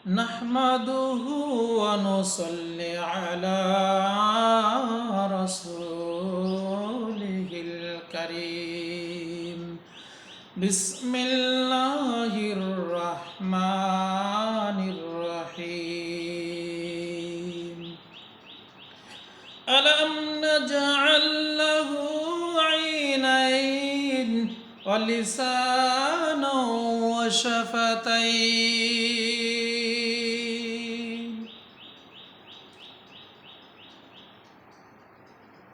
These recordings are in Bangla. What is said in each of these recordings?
নাহমাদুহু ওয়া নুসাল্লি আলা রাসূলিহিল কারীম। বিসমিল্লাহির রহমানির রহিম। আলাম নাজআল লাহু আইনাইন ওয়া লিসানান ওয়া শাফাতাইন।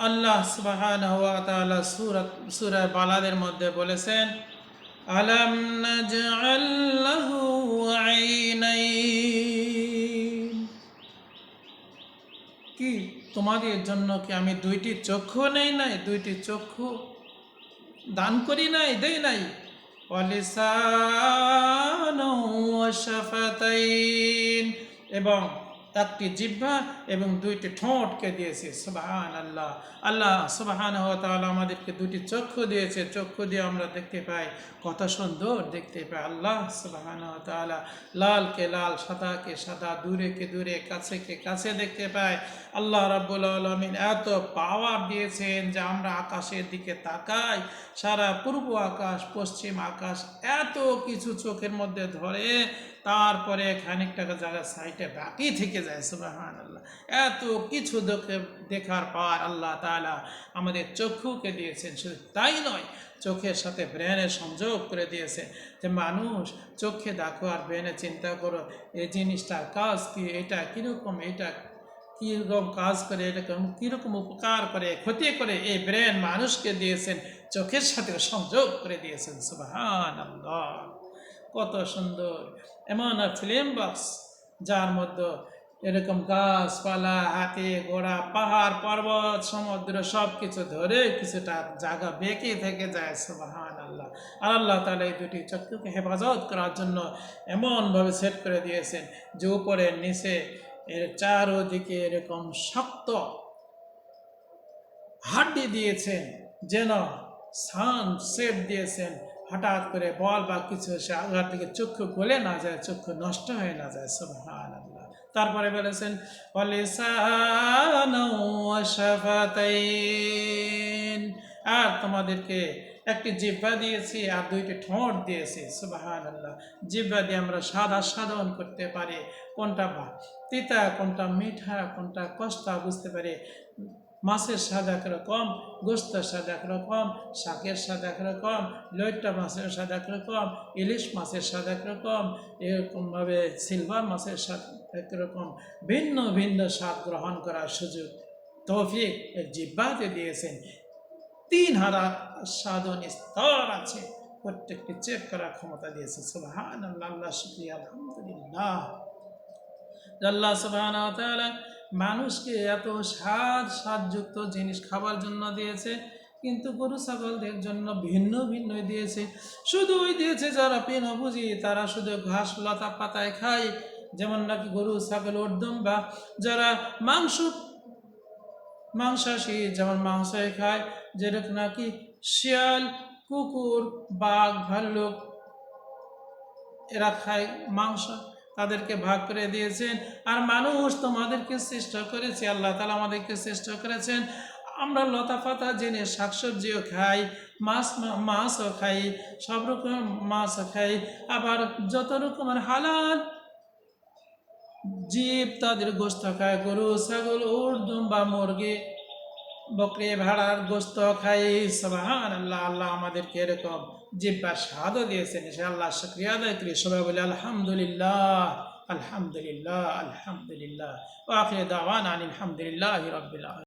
আল্লাহ সুবহানাহু ওয়া তাআলা সূরা বালাদের মধ্যে বলেছেন, আলাম নাজআল লাহু আইনাইন, কি তোমাদের জন্য কি আমি দুইটি চক্ষু নেই নাই, দুইটি চক্ষু দান করি নাই, দেই নাই? ওয়া লিসানান ওয়া শাফাতাইন, এবং একটি জিহ্বা এবং দুইটি ঠোঁটকে দিয়েছে। সুবহানাল্লাহ। আল্লাহ সুবহানাহু ওয়া তাআলা আমাদেরকে দুটি চক্ষু দিয়েছে, চক্ষু দিয়ে আমরা দেখতে পাই, কত সুন্দর দেখতে পাই। আল্লাহ সুবহানাহু ওয়া তাআলা লালকে লাল, সাদাকে সাদা, দূরেকে দূরে, কাছেকে কাছে দেখতে পাই। আল্লাহ রাব্বুল আলামিন এত পাওয়ার দিয়েছেন যে আমরা আকাশের দিকে তাকাই, সারা পূর্ব আকাশ, পশ্চিম আকাশ, এত কিছু চোখের মধ্যে ধরে, তারপরে খানিকটা জায়গা সাইডে বাকি থেকে যায়। সুবহানাল্লাহ। এত কিছু দেখার পর আল্লাহ তাআলা আমাদের চক্ষুকে দিয়েছেন। শুধু তাই নয়, চোখের সাথে ব্রেনের সংযোগ করে দিয়েছে, যে মানুষ চোখে দেখো আর ব্রেনে চিন্তা করো, এই জিনিসটার কাজ কি, এটা কীরকম, এটা কীরকম কাজ করে, এরকম কীরকম উপকার করে, ক্ষতি করে, এই ব্রেন মানুষকে দিয়েছেন, চোখের সাথে সংযোগ করে দিয়েছেন। সুবহানাল্লাহ। কত সুন্দর! এমন ফিল্ম বক্স যার মধ্যে এরকম গাছপালা, হাতি ঘোড়া, পাহাড় পর্বত, সমুদ্র সব কিছু ধরে কিছুটা জায়গা বেঁকে থেকে যায়। সুবহানাল্লাহ। আর আল্লাহ তাআলা এই দুটি চক্ষুকে হেফাজত করার জন্য এমনভাবে সেট করে দিয়েছেন যে উপরে নিচে এর চারোদিকে এরকম শক্ত হাড্ডি দিয়েছেন, যেন সান সেট দিয়েছেন, হঠাৎ করে বল বা কিছু এসে আঘাত থেকে চক্ষু গলে না যায়, চক্ষু নষ্ট হয়ে না যায়। সুবহানাল্লাহ। তারপরে বলেছেন ওয়া লিসানান ওয়া শাফাতাইন, আর তোমাদেরকে একটি জিহ্বা দিয়েছি আর দুইটি ঠোঁট দিয়েছি। সুবহানাল্লাহ। জিহ্বা দিয়ে আমরা স্বাদ আস্বাদন করতে পারি, কোনটা তিতা, কোনটা মিঠা, কোনটা কষ্টা বুঝতে পারি। মাছের স্বাদ একরকম, গোস্তের স্বাদ একরকম, শাকের স্বাদ একরকম, লইট্টা মাছের স্বাদ একরকম, ইলিশ মাছের স্বাদ একরকম, এরকমভাবে সিলভার মাছের স্বাদ একরকম। ভিন্ন ভিন্ন স্বাদ গ্রহণ করার সুযোগ তৌফিক এর জিহ্বাতে দিয়েছেন। 3000 স্বাদন স্তর আছে, প্রত্যেকটি চেক করার ক্ষমতা দিয়েছে। সুবহানাল্লাহ। আল্লাহ শুকরিয়া, আলহামদুলিল্লাহ। আল্লাহ সুবহানাহু ওয়া তাআলা মানুষকে এত স্বাদযুক্ত জিনিস খাবার জন্য দিয়েছে, কিন্তু গরু ছাগলদের জন্য ভিন্ন ভিন্ন দিয়েছে। শুধুই দিয়েছে যারা পেনভোজী, তারা শুধু ঘাস লতা পাতায় খায়, যেমন নাকি গরু ছাগল উর্দম, বা যারা মাংসাশী, যেমন মাংসই খায়, যেরকম নাকি শিয়াল, কুকুর, বাঘ, ভাল্লুক এরা খায় মাংস, তাদেরকে ভাগ করে দিয়েছেন। আর মানুষ তোমাদেরকে চেষ্টা করেছে, আল্লাহ তাআলা আমাদেরকে চেষ্টা করেছেন, আমরা লতা পাতা জিনিস, শাকসবজিও খাই, মাছও খাই, সব রকম মাছও খাই, আবার যত রকমের হালাল জীব তাদের গোস্ত খায়, গরু ছাগল উট দুম্বা মুরগি বকরি ভেড়ার গোস্ত খাই। সুবহানাল্লাহ। আল্লাহ আমাদেরকে এরকম জিহ্বার স্বাদও দিয়েছেন, সে আল্লাহ শুকরিয়া আদায় করি। সবাই বলে আলহামদুলিল্লাহ, আলহামদুলিল্লাহ, আলহামদুলিল্লাহ। ওয়া আখিরু দাওয়ানা আলহামদুলিল্লাহি রাব্বিল আলামিন।